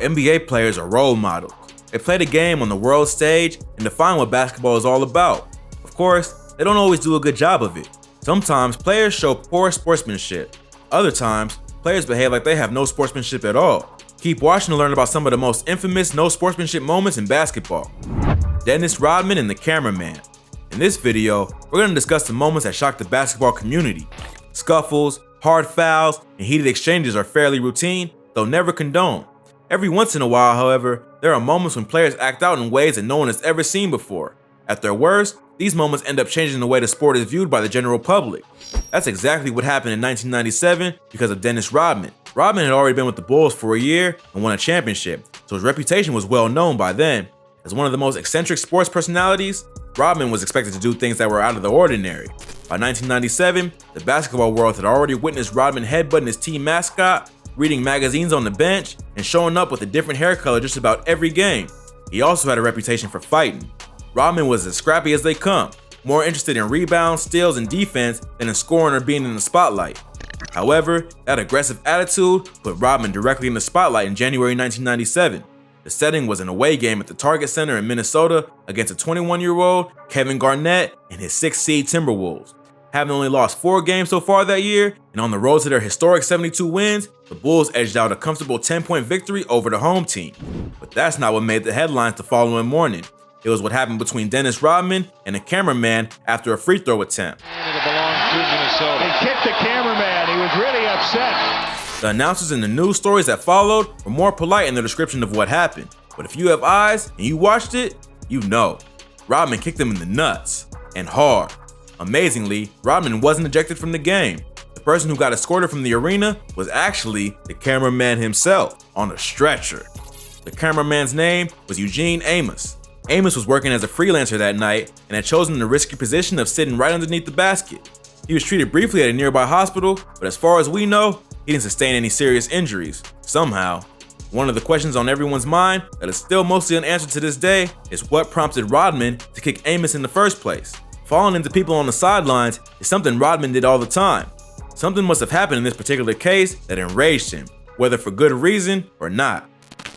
NBA players are role models. They play the game on the world stage and define what basketball is all about. Of course, they don't always do a good job of it. Sometimes players show poor sportsmanship. Other times, players behave like they have no sportsmanship at all. Keep watching to learn about some of the most infamous no sportsmanship moments in basketball. Dennis Rodman and the cameraman. In this video, we're going to discuss the moments that shocked the basketball community. Scuffles, hard fouls, and heated exchanges are fairly routine, though never condoned. Every once in a while, however, there are moments when players act out in ways that no one has ever seen before. At their worst, these moments end up changing the way the sport is viewed by the general public. That's exactly what happened in 1997 because of Dennis Rodman. Rodman had already been with the Bulls for a year and won a championship, so his reputation was well known by then. As one of the most eccentric sports personalities, Rodman was expected to do things that were out of the ordinary. By 1997, the basketball world had already witnessed Rodman headbutting his team mascot, reading magazines on the bench, and showing up with a different hair color just about every game. He also had a reputation for fighting. Rodman was as scrappy as they come, more interested in rebounds, steals, and defense than in scoring or being in the spotlight. However, that aggressive attitude put Rodman directly in the spotlight in January 1997. The setting was an away game at the Target Center in Minnesota against a 21-year-old Kevin Garnett and his 6th seed Timberwolves. Having only lost 4 games so far that year, and on the road to their historic 72 wins, the Bulls edged out a comfortable 10-point victory over the home team. But that's not what made the headlines the following morning. It was what happened between Dennis Rodman and the cameraman after a free throw attempt. It belongs to Minnesota. He kicked the cameraman. He was really upset. The announcers in the news stories that followed were more polite in their description of what happened. But if you have eyes and you watched it, you know. Rodman kicked him in the nuts, and hard. Amazingly, Rodman wasn't ejected from the game. The person who got escorted from the arena was actually the cameraman himself, on a stretcher. The cameraman's name was Eugene Amos. Amos was working as a freelancer that night and had chosen the risky position of sitting right underneath the basket. He was treated briefly at a nearby hospital, but as far as we know, he didn't sustain any serious injuries, somehow. One of the questions on everyone's mind that is still mostly unanswered to this day is what prompted Rodman to kick Amos in the first place. Falling into people on the sidelines is something Rodman did all the time. Something must have happened in this particular case that enraged him, whether for good reason or not.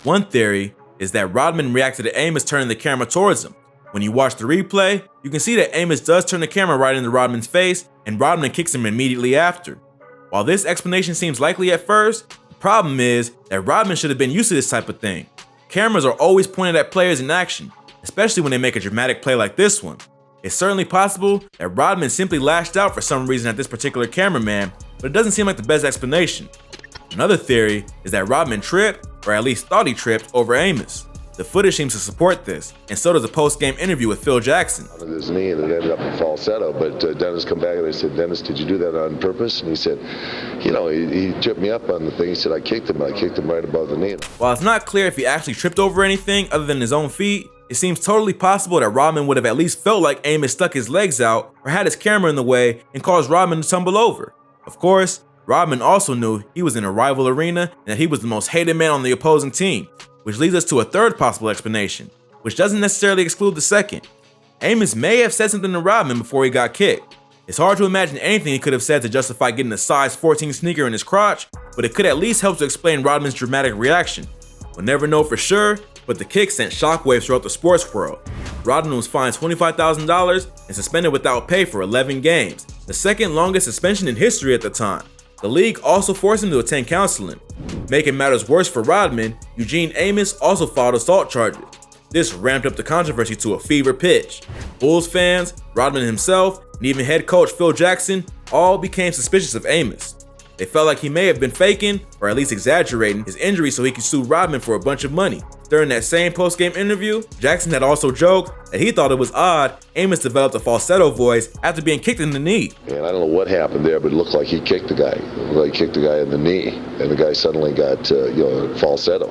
One theory is that Rodman reacted to Amos turning the camera towards him. When you watch the replay, you can see that Amos does turn the camera right into Rodman's face, and Rodman kicks him immediately after. While this explanation seems likely at first, the problem is that Rodman should have been used to this type of thing. Cameras are always pointed at players in action, especially when they make a dramatic play like this one. It's certainly possible that Rodman simply lashed out for some reason at this particular cameraman, but it doesn't seem like the best explanation. Another theory is that Rodman tripped, or at least thought he tripped, over Amos. The footage seems to support this, and so does a post-game interview with Phil Jackson. On his knee, and it ended up in falsetto, but Dennis come back and they said, "Dennis, did you do that on purpose?" And he said, he tripped me up on the thing. He said, I kicked him right above the knee. While it's not clear if he actually tripped over anything other than his own feet, it seems totally possible that Rodman would have at least felt like Amos stuck his legs out or had his camera in the way and caused Rodman to tumble over. Of course, Rodman also knew he was in a rival arena and that he was the most hated man on the opposing team, which leads us to a third possible explanation, which doesn't necessarily exclude the second. Amos may have said something to Rodman before he got kicked. It's hard to imagine anything he could have said to justify getting a size 14 sneaker in his crotch, but it could at least help to explain Rodman's dramatic reaction. We'll never know for sure, but the kick sent shockwaves throughout the sports world. Rodman was fined $25,000 and suspended without pay for 11 games, the second longest suspension in history at the time. The league also forced him to attend counseling. Making matters worse for Rodman, Eugene Amos also filed assault charges. This ramped up the controversy to a fever pitch. Bulls fans, Rodman himself, and even head coach Phil Jackson all became suspicious of Amos. They felt like he may have been faking, or at least exaggerating, his injury so he could sue Rodman for a bunch of money. During that same post-game interview, Jackson had also joked that he thought it was odd Amos developed a falsetto voice after being kicked in the knee. And I don't know what happened there, but it looked like he kicked the guy. It looked like he kicked the guy in the knee, and the guy suddenly got, falsetto.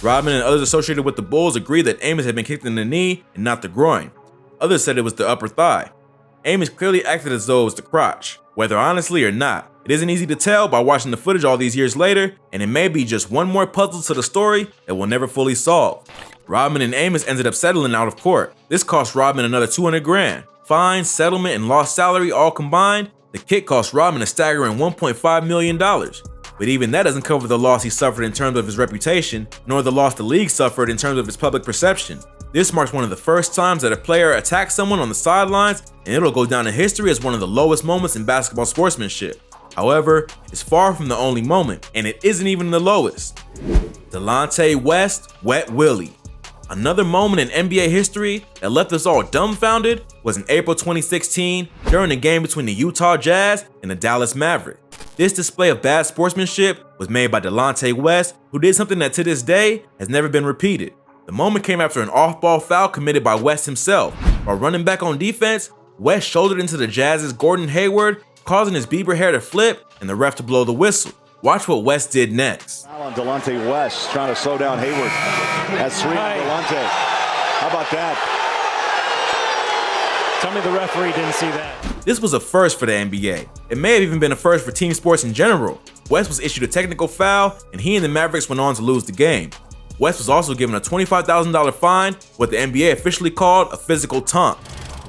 Rodman and others associated with the Bulls agreed that Amos had been kicked in the knee and not the groin. Others said it was the upper thigh. Amos clearly acted as though it was the crotch. Whether honestly or not, it isn't easy to tell by watching the footage all these years later, and it may be just one more puzzle to the story that we'll never fully solve. Rodman and Amos ended up settling out of court. This cost Rodman another $200,000. Fine, settlement, and lost salary all combined, the kick cost Rodman a staggering $1.5 million. But even that doesn't cover the loss he suffered in terms of his reputation, nor the loss the league suffered in terms of its public perception. This marks one of the first times that a player attacks someone on the sidelines, and it'll go down in history as one of the lowest moments in basketball sportsmanship. However, it's far from the only moment, and it isn't even the lowest. Delonte West, Wet Willie. Another moment in NBA history that left us all dumbfounded was in April 2016 during the game between the Utah Jazz and the Dallas Mavericks. This display of bad sportsmanship was made by Delonte West, who did something that to this day has never been repeated. The moment came after an off-ball foul committed by West himself. While running back on defense, West shouldered into the Jazz's Gordon Hayward, causing his Bieber hair to flip and the ref to blow the whistle. Watch what West did next. Foul on Delonte West, trying to slow down Hayward. That's 3 on Delonte. How about that? Tell me the referee didn't see that. This was a first for the NBA. It may have even been a first for team sports in general. West was issued a technical foul, and he and the Mavericks went on to lose the game. West was also given a $25,000 fine, what the NBA officially called a physical taunt.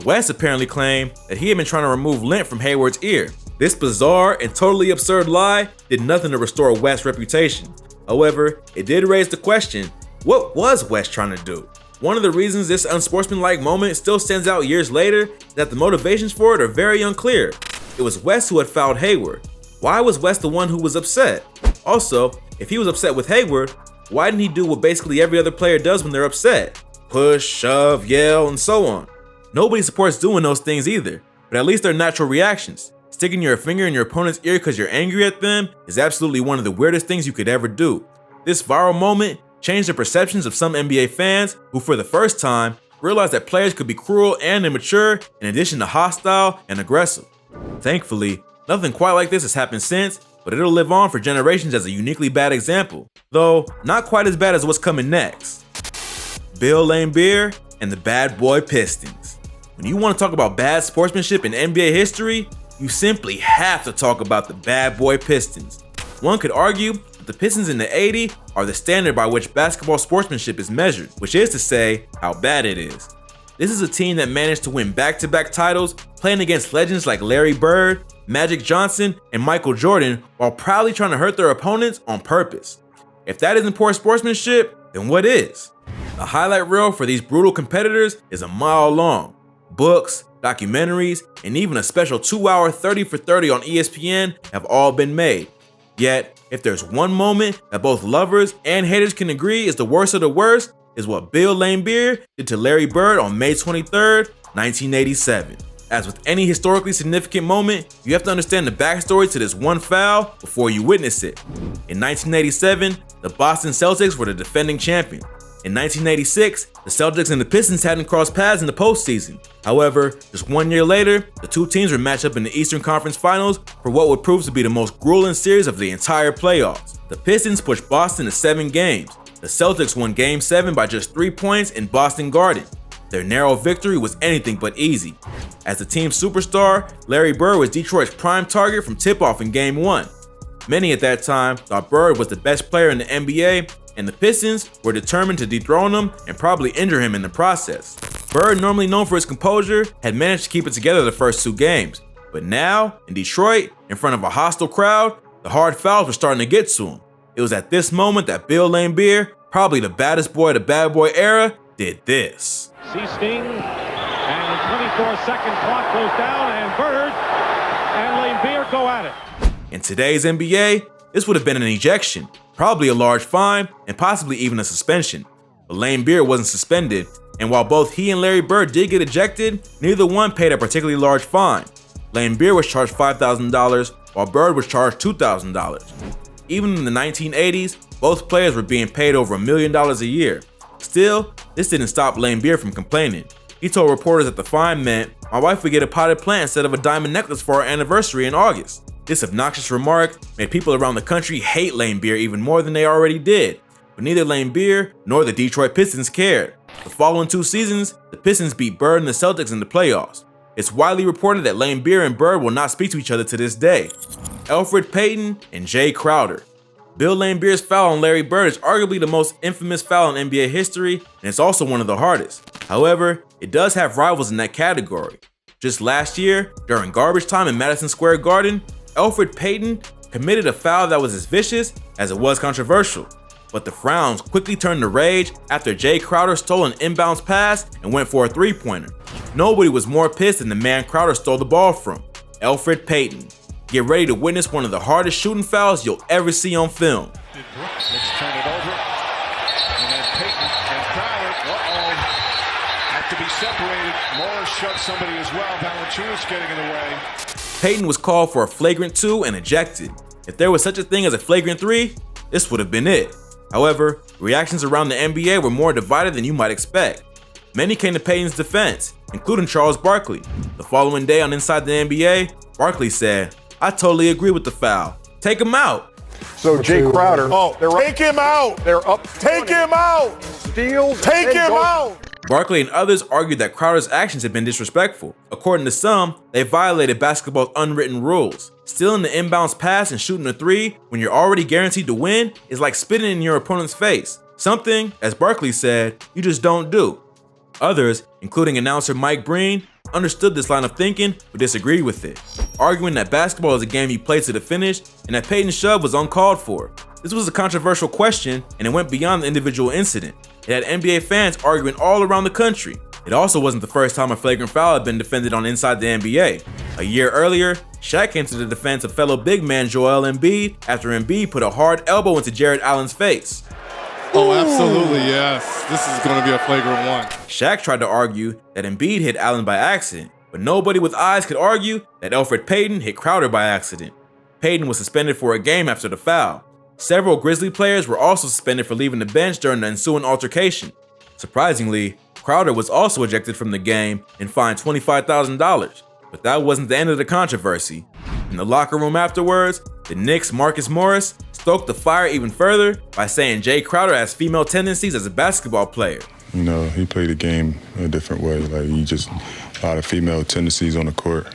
West apparently claimed that he had been trying to remove lint from Hayward's ear. This bizarre and totally absurd lie did nothing to restore West's reputation. However, it did raise the question, what was West trying to do? One of the reasons this unsportsmanlike moment still stands out years later is that the motivations for it are very unclear. It was West who had fouled Hayward. Why was West the one who was upset? Also, if he was upset with Hayward, why didn't he do what basically every other player does when they're upset? Push, shove, yell, and so on. Nobody supports doing those things either, but at least they're natural reactions. Sticking your finger in your opponent's ear because you're angry at them is absolutely one of the weirdest things you could ever do. This viral moment changed the perceptions of some NBA fans who, for the first time, realized that players could be cruel and immature in addition to hostile and aggressive. Thankfully, nothing quite like this has happened since, but it'll live on for generations as a uniquely bad example, though not quite as bad as what's coming next. Bill Laimbeer and the Bad Boy Pistons. When you want to talk about bad sportsmanship in NBA history, you simply have to talk about the Bad Boy Pistons. One could argue that the Pistons in the '80s are the standard by which basketball sportsmanship is measured, which is to say, how bad it is. This is a team that managed to win back-to-back titles playing against legends like Larry Bird, Magic Johnson, and Michael Jordan while proudly trying to hurt their opponents on purpose. If that isn't poor sportsmanship, then what is? The highlight reel for these brutal competitors is a mile long. Books, documentaries, and even a special 2-hour 30 for 30 on ESPN have all been made. Yet, if there's one moment that both lovers and haters can agree is the worst of the worst, is what Bill Laimbeer did to Larry Bird on May 23rd, 1987. As with any historically significant moment, you have to understand the backstory to this one foul before you witness it. In 1987, the Boston Celtics were the defending champion. In 1986, the Celtics and the Pistons hadn't crossed paths in the postseason. However, just 1 year later, the two teams would match up in the Eastern Conference Finals for what would prove to be the most grueling series of the entire playoffs. The Pistons pushed Boston to 7 games. The Celtics won Game 7 by just 3 points in Boston Garden. Their narrow victory was anything but easy. As the team's superstar, Larry Bird was Detroit's prime target from tip-off in Game 1. Many at that time thought Bird was the best player in the NBA, and the Pistons were determined to dethrone him and probably injure him in the process. Bird, normally known for his composure, had managed to keep it together the first 2 games. But now, in Detroit, in front of a hostile crowd, the hard fouls were starting to get to him. It was at this moment that Bill Laimbeer, probably the baddest boy of the bad boy era, did this. See Sting, and the 24-second clock goes down, and Bird and Laimbeer go at it. In today's NBA, this would have been an ejection, probably a large fine, and possibly even a suspension. But Laimbeer wasn't suspended, and while both he and Larry Bird did get ejected, neither one paid a particularly large fine. Laimbeer was charged $5,000, while Bird was charged $2,000. Even in the 1980s, both players were being paid over $1 million a year. Still, this didn't stop Laimbeer from complaining. He told reporters that the fine meant, "My wife would get a potted plant instead of a diamond necklace for our anniversary in August." This obnoxious remark made people around the country hate Laimbeer even more than they already did. But neither Laimbeer nor the Detroit Pistons cared. The following 2 seasons, the Pistons beat Bird and the Celtics in the playoffs. It's widely reported that Laimbeer and Bird will not speak to each other to this day. Elfrid Payton and Jay Crowder. Bill Laimbeer's foul on Larry Bird is arguably the most infamous foul in NBA history, and it's also one of the hardest. However, it does have rivals in that category. Just last year, during garbage time in Madison Square Garden, Elfrid Payton committed a foul that was as vicious as it was controversial. But the frowns quickly turned to rage after Jay Crowder stole an inbounds pass and went for a three-pointer. Nobody was more pissed than the man Crowder stole the ball from, Elfrid Payton. Get ready to witness one of the hardest shooting fouls you'll ever see on film. Let's turn it over. And then Payton and Crowder, have to be separated. Morris shoved somebody as well. Valanciunas getting in the way. Payton was called for a flagrant 2 and ejected. If there was such a thing as a flagrant 3, this would have been it. However, reactions around the NBA were more divided than you might expect. Many came to Payton's defense, including Charles Barkley. The following day on Inside the NBA, Barkley said, "I totally agree with the foul. Take him out." So Jay Crowder, take him out! they're up. Take him out! Steals. Take him out! Barkley and others argued that Crowder's actions had been disrespectful. According to some, they violated basketball's unwritten rules. Stealing the inbounds pass and shooting a 3 when you're already guaranteed to win is like spitting in your opponent's face. Something, as Barkley said, you just don't do. Others, including announcer Mike Breen, understood this line of thinking but disagreed with it, arguing that basketball is a game you play to the finish and that Payton's shove was uncalled for. This was a controversial question and it went beyond the individual incident. It had NBA fans arguing all around the country. It also wasn't the first time a flagrant foul had been defended on Inside the NBA. A year earlier, Shaq came to the defense of fellow big man Joel Embiid after Embiid put a hard elbow into Jared Allen's face. Oh, absolutely, yes. This is going to be a flagrant 1. Shaq tried to argue that Embiid hit Allen by accident, but nobody with eyes could argue that Elfrid Payton hit Crowder by accident. Payton was suspended for a game after the foul. Several Grizzly players were also suspended for leaving the bench during the ensuing altercation. Surprisingly, Crowder was also ejected from the game and fined $25,000. But that wasn't the end of the controversy. In the locker room afterwards, the Knicks' Marcus Morris stoked the fire even further by saying Jay Crowder has female tendencies as a basketball player. You know, he played the game a different way. Like, he just a lot of female tendencies on the court,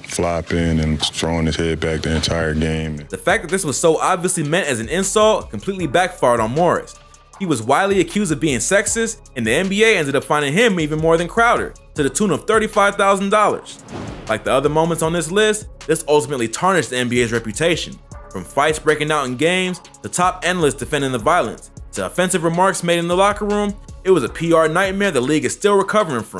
flopping and throwing his head back the entire game. The fact that this was so obviously meant as an insult completely backfired on Morris. He was widely accused of being sexist, and the NBA ended up finding him even more than Crowder, to the tune of $35,000. Like the other moments on this list, this ultimately tarnished the NBA's reputation. From fights breaking out in games, to top analysts defending the violence, to offensive remarks made in the locker room, it was a PR nightmare the league is still recovering from.